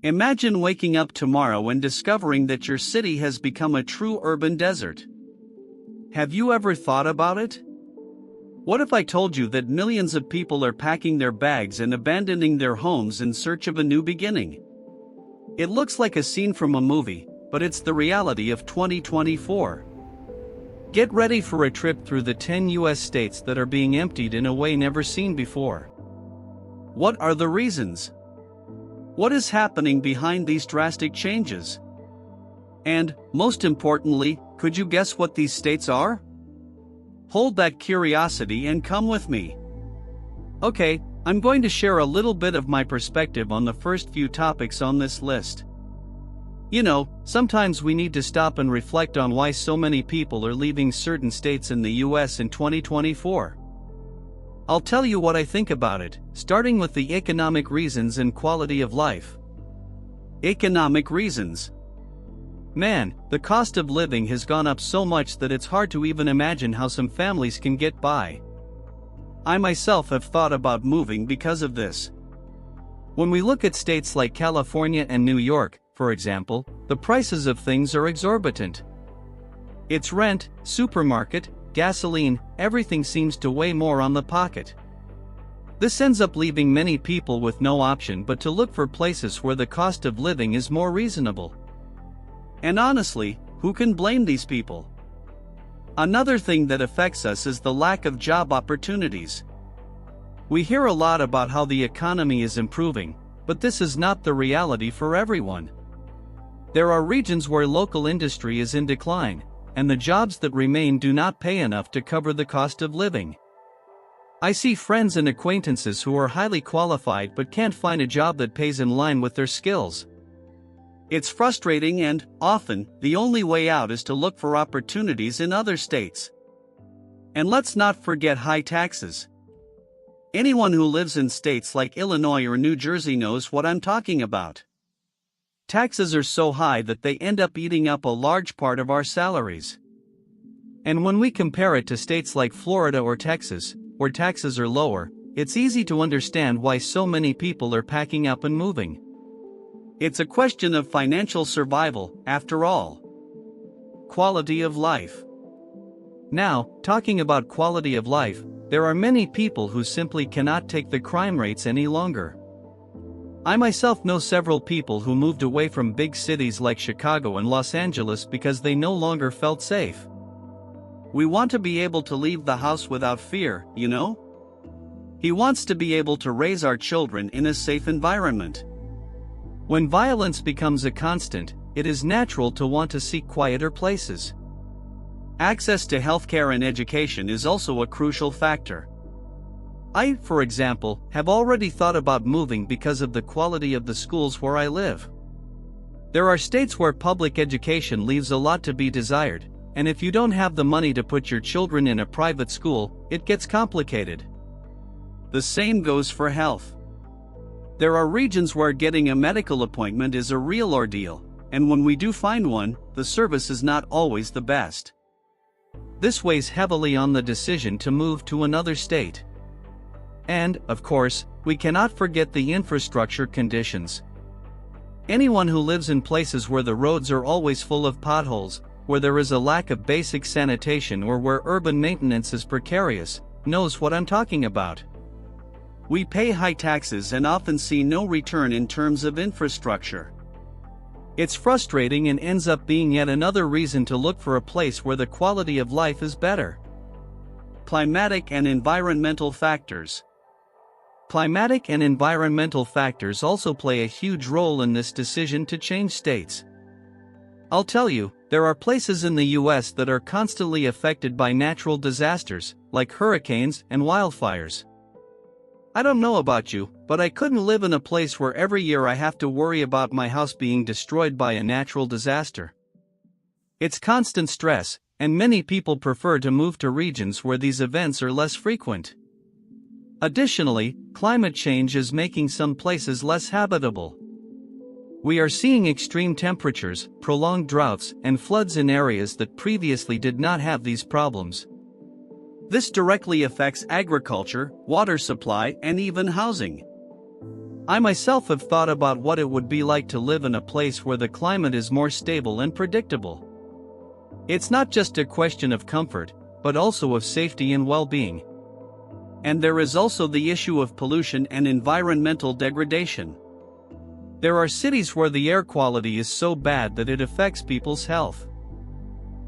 Imagine waking up tomorrow and discovering that your city has become a true urban desert. Have you ever thought about it? What if I told you that millions of people are packing their bags and abandoning their homes in search of a new beginning? It looks like a scene from a movie, but it's the reality of 2024. Get ready for a trip through the 10 US states that are being emptied in a way never seen before. What are the reasons? What is happening behind these drastic changes? And, most importantly, could you guess what these states are? Hold that curiosity and come with me. Okay, I'm going to share a little bit of my perspective on the first few topics on this list. You know, sometimes we need to stop and reflect on why so many people are leaving certain states in the US in 2024. I'll tell you what I think about it, starting with the economic reasons and quality of life. Economic reasons. Man, the cost of living has gone up so much that it's hard to even imagine how some families can get by. I myself have thought about moving because of this. When we look at states like California and New York, for example, the prices of things are exorbitant. It's rent, supermarket, gasoline, everything seems to weigh more on the pocket. This ends up leaving many people with no option but to look for places where the cost of living is more reasonable. And honestly, who can blame these people? Another thing that affects us is the lack of job opportunities. We hear a lot about how the economy is improving, but this is not the reality for everyone. There are regions where local industry is in decline, and the jobs that remain do not pay enough to cover the cost of living. I see friends and acquaintances who are highly qualified but can't find a job that pays in line with their skills. It's frustrating and, often, the only way out is to look for opportunities in other states. And let's not forget high taxes. Anyone who lives in states like Illinois or New Jersey knows what I'm talking about. Taxes are so high that they end up eating up a large part of our salaries. And when we compare it to states like Florida or Texas, where taxes are lower, it's easy to understand why so many people are packing up and moving. It's a question of financial survival, after all. Quality of life. Now, talking about quality of life, there are many people who simply cannot take the crime rates any longer. I myself know several people who moved away from big cities like Chicago and Los Angeles because they no longer felt safe. We want to be able to leave the house without fear, you know? He wants to be able to raise our children in a safe environment. When violence becomes a constant, it is natural to want to seek quieter places. Access to healthcare and education is also a crucial factor. I, for example, have already thought about moving because of the quality of the schools where I live. There are states where public education leaves a lot to be desired, and if you don't have the money to put your children in a private school, it gets complicated. The same goes for health. There are regions where getting a medical appointment is a real ordeal, and when we do find one, the service is not always the best. This weighs heavily on the decision to move to another state. And, of course, we cannot forget the infrastructure conditions. Anyone who lives in places where the roads are always full of potholes, where there is a lack of basic sanitation or where urban maintenance is precarious, knows what I'm talking about. We pay high taxes and often see no return in terms of infrastructure. It's frustrating and ends up being yet another reason to look for a place where the quality of life is better. Climatic and environmental factors. Climatic and environmental factors also play a huge role in this decision to change states. I'll tell you, there are places in the US that are constantly affected by natural disasters, like hurricanes and wildfires. I don't know about you, but I couldn't live in a place where every year I have to worry about my house being destroyed by a natural disaster. It's constant stress, and many people prefer to move to regions where these events are less frequent. Additionally, climate change is making some places less habitable. We are seeing extreme temperatures, prolonged droughts, and floods in areas that previously did not have these problems. This directly affects agriculture, water supply, and even housing. I myself have thought about what it would be like to live in a place where the climate is more stable and predictable. It's not just a question of comfort, but also of safety and well-being. And there is also the issue of pollution and environmental degradation. There are cities where the air quality is so bad that it affects people's health.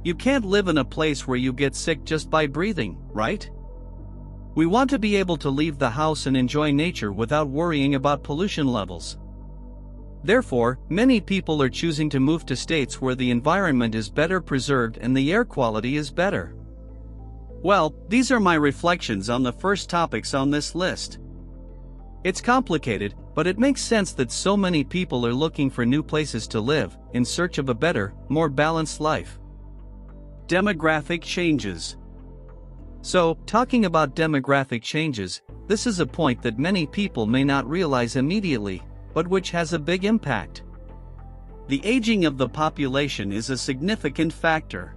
You can't live in a place where you get sick just by breathing, right? We want to be able to leave the house and enjoy nature without worrying about pollution levels. Therefore, many people are choosing to move to states where the environment is better preserved and the air quality is better. Well, these are my reflections on the first topics on this list. It's complicated, but it makes sense that so many people are looking for new places to live, in search of a better, more balanced life. Demographic changes. So, talking about demographic changes, this is a point that many people may not realize immediately, but which has a big impact. The aging of the population is a significant factor.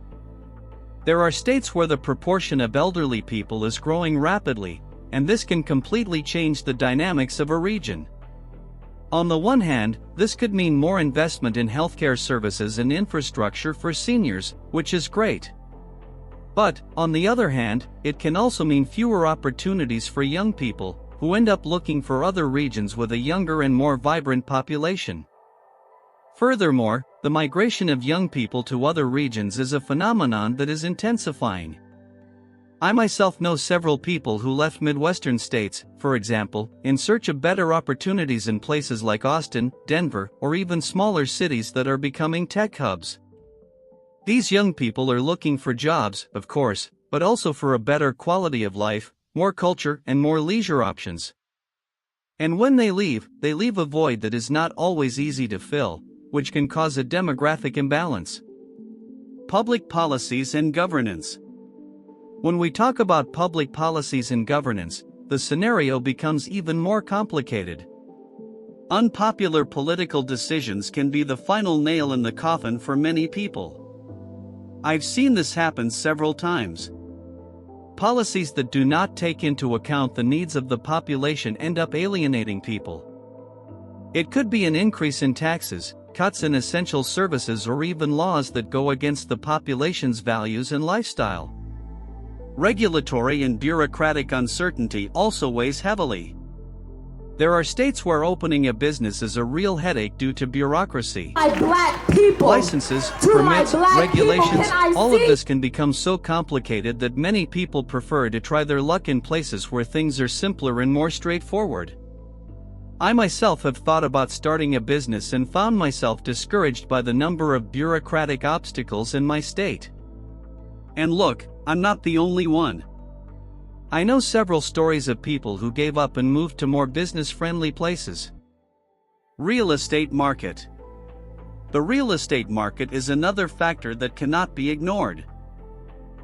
There are states where the proportion of elderly people is growing rapidly, and this can completely change the dynamics of a region. On the one hand, this could mean more investment in healthcare services and infrastructure for seniors, which is great. But, on the other hand, it can also mean fewer opportunities for young people, who end up looking for other regions with a younger and more vibrant population. Furthermore, the migration of young people to other regions is a phenomenon that is intensifying. I myself know several people who left Midwestern states, for example, in search of better opportunities in places like Austin, Denver, or even smaller cities that are becoming tech hubs. These young people are looking for jobs, of course, but also for a better quality of life, more culture, and more leisure options. And when they leave a void that is not always easy to fill, which can cause a demographic imbalance. Public policies and governance. When we talk about public policies and governance, the scenario becomes even more complicated. Unpopular political decisions can be the final nail in the coffin for many people. I've seen this happen several times. Policies that do not take into account the needs of the population end up alienating people. It could be an increase in taxes, cuts in essential services, or even laws that go against the population's values and lifestyle. Regulatory and bureaucratic uncertainty also weighs heavily. There are states where opening a business is a real headache due to bureaucracy. Licenses, permits, regulations, all of this can become so complicated that many people prefer to try their luck in places where things are simpler and more straightforward. I myself have thought about starting a business and found myself discouraged by the number of bureaucratic obstacles in my state. And look, I'm not the only one. I know several stories of people who gave up and moved to more business-friendly places. Real estate market. The real estate market is another factor that cannot be ignored.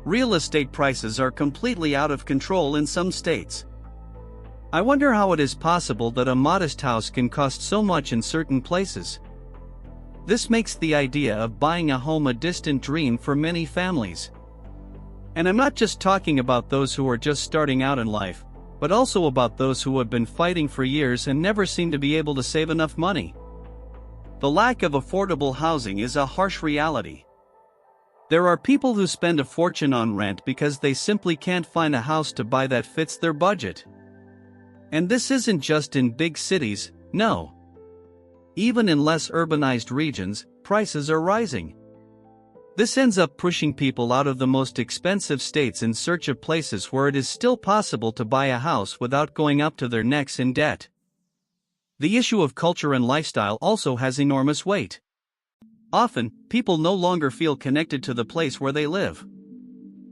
Real estate prices are completely out of control in some states. I wonder how it is possible that a modest house can cost so much in certain places. This makes the idea of buying a home a distant dream for many families. And I'm not just talking about those who are just starting out in life, but also about those who have been fighting for years and never seem to be able to save enough money. The lack of affordable housing is a harsh reality. There are people who spend a fortune on rent because they simply can't find a house to buy that fits their budget. And this isn't just in big cities, no. Even in less urbanized regions, prices are rising. This ends up pushing people out of the most expensive states in search of places where it is still possible to buy a house without going up to their necks in debt. The issue of culture and lifestyle also has enormous weight. Often, people no longer feel connected to the place where they live.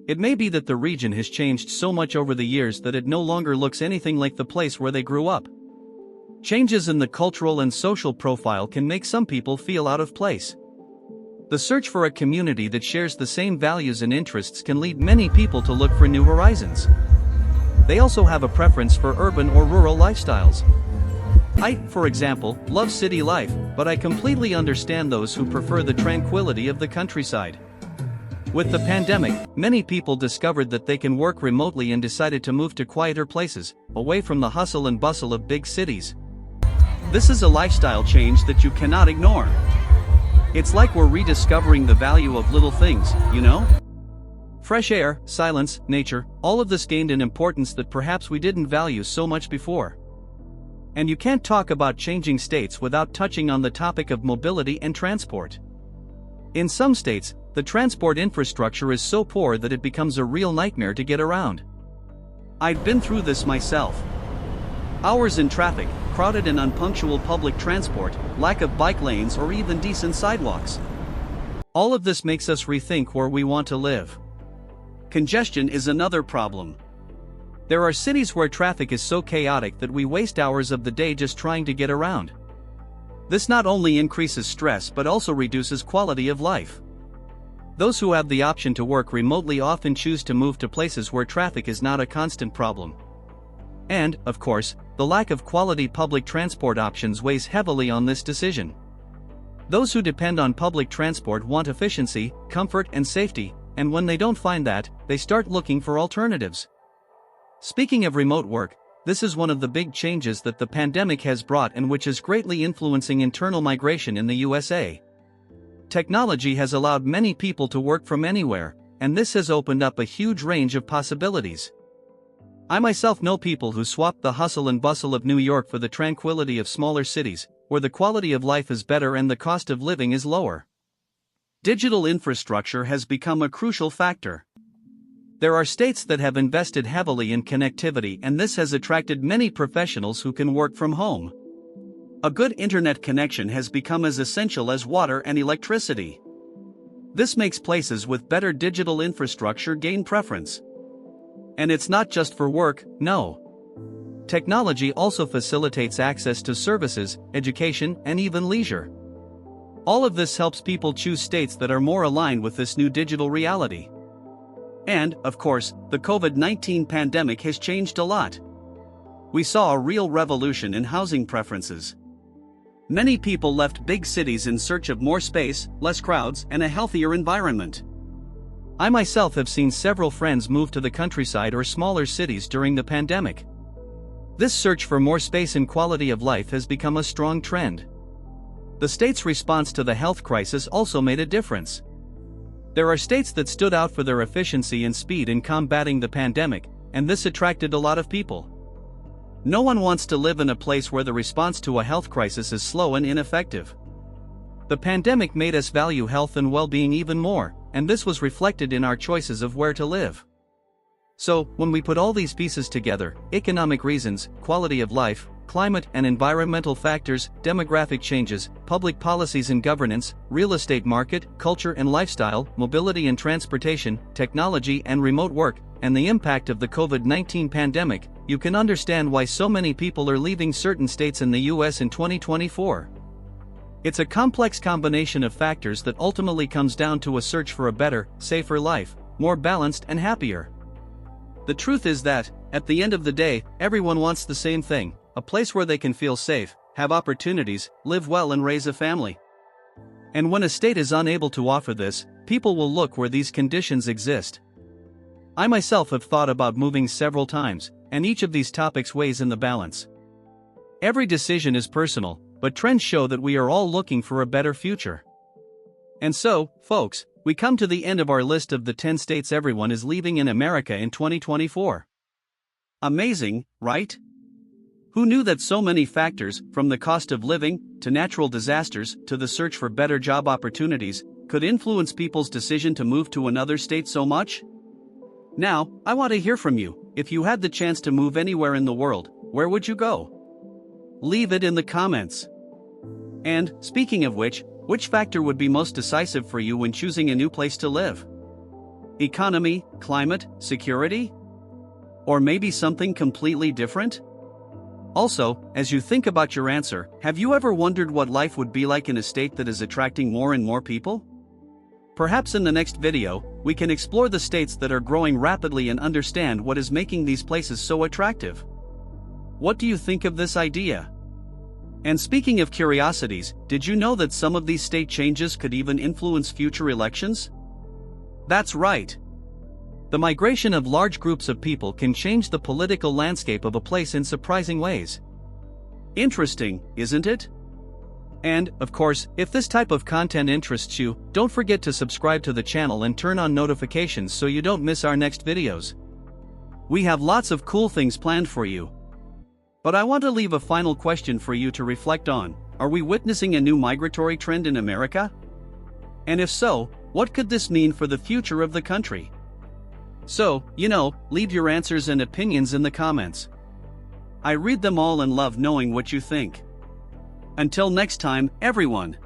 It may be that the region has changed so much over the years that it no longer looks anything like the place where they grew up. Changes in the cultural and social profile can make some people feel out of place. The search for a community that shares the same values and interests can lead many people to look for new horizons. They also have a preference for urban or rural lifestyles. I, for example, love city life, but I completely understand those who prefer the tranquility of the countryside. With the pandemic, many people discovered that they can work remotely and decided to move to quieter places, away from the hustle and bustle of big cities. This is a lifestyle change that you cannot ignore. It's like we're rediscovering the value of little things, you know? Fresh air, silence, nature, all of this gained an importance that perhaps we didn't value so much before. And you can't talk about changing states without touching on the topic of mobility and transport. In some states, the transport infrastructure is so poor that it becomes a real nightmare to get around. I've been through this myself. Hours in traffic, crowded and unpunctual public transport, lack of bike lanes or even decent sidewalks. All of this makes us rethink where we want to live. Congestion is another problem. There are cities where traffic is so chaotic that we waste hours of the day just trying to get around. This not only increases stress but also reduces quality of life. Those who have the option to work remotely often choose to move to places where traffic is not a constant problem. And, of course, the lack of quality public transport options weighs heavily on this decision. Those who depend on public transport want efficiency, comfort, and safety, and when they don't find that, they start looking for alternatives. Speaking of remote work, this is one of the big changes that the pandemic has brought and which is greatly influencing internal migration in the USA. Technology has allowed many people to work from anywhere, and this has opened up a huge range of possibilities. I myself know people who swapped the hustle and bustle of New York for the tranquility of smaller cities, where the quality of life is better and the cost of living is lower. Digital infrastructure has become a crucial factor. There are states that have invested heavily in connectivity, and this has attracted many professionals who can work from home. A good internet connection has become as essential as water and electricity. This makes places with better digital infrastructure gain preference. And it's not just for work, no. Technology also facilitates access to services, education, and even leisure. All of this helps people choose states that are more aligned with this new digital reality. And, of course, the COVID-19 pandemic has changed a lot. We saw a real revolution in housing preferences. Many people left big cities in search of more space, less crowds, and a healthier environment. I myself have seen several friends move to the countryside or smaller cities during the pandemic. This search for more space and quality of life has become a strong trend. The state's response to the health crisis also made a difference. There are states that stood out for their efficiency and speed in combating the pandemic, and this attracted a lot of people. No one wants to live in a place where the response to a health crisis is slow and ineffective. The pandemic made us value health and well-being even more, and this was reflected in our choices of where to live. So, when we put all these pieces together, economic reasons, quality of life, climate and environmental factors, demographic changes, public policies and governance, real estate market, culture and lifestyle, mobility and transportation, technology and remote work, and the impact of the COVID-19 pandemic, you can understand why so many people are leaving certain states in the US in 2024. It's a complex combination of factors that ultimately comes down to a search for a better, safer life, more balanced and happier. The truth is that, at the end of the day, everyone wants the same thing: a place where they can feel safe, have opportunities, live well and raise a family. And when a state is unable to offer this, people will look where these conditions exist. I myself have thought about moving several times, and each of these topics weighs in the balance. Every decision is personal, but trends show that we are all looking for a better future. And so, folks, we come to the end of our list of the 10 states everyone is leaving in America in 2024. Amazing, right? Who knew that so many factors, from the cost of living, to natural disasters, to the search for better job opportunities, could influence people's decision to move to another state so much? Now, I want to hear from you. If you had the chance to move anywhere in the world, where would you go? Leave it in the comments. And, speaking of which factor would be most decisive for you when choosing a new place to live? Economy, climate, security? Or maybe something completely different? Also, as you think about your answer, have you ever wondered what life would be like in a state that is attracting more and more people? Perhaps in the next video, we can explore the states that are growing rapidly and understand what is making these places so attractive. What do you think of this idea? And speaking of curiosities, did you know that some of these state changes could even influence future elections? That's right. The migration of large groups of people can change the political landscape of a place in surprising ways. Interesting, isn't it? And, of course, if this type of content interests you, don't forget to subscribe to the channel and turn on notifications so you don't miss our next videos. We have lots of cool things planned for you. But I want to leave a final question for you to reflect on. Are we witnessing a new migratory trend in America? And if so, what could this mean for the future of the country? So, leave your answers and opinions in the comments. I read them all and love knowing what you think. Until next time, everyone.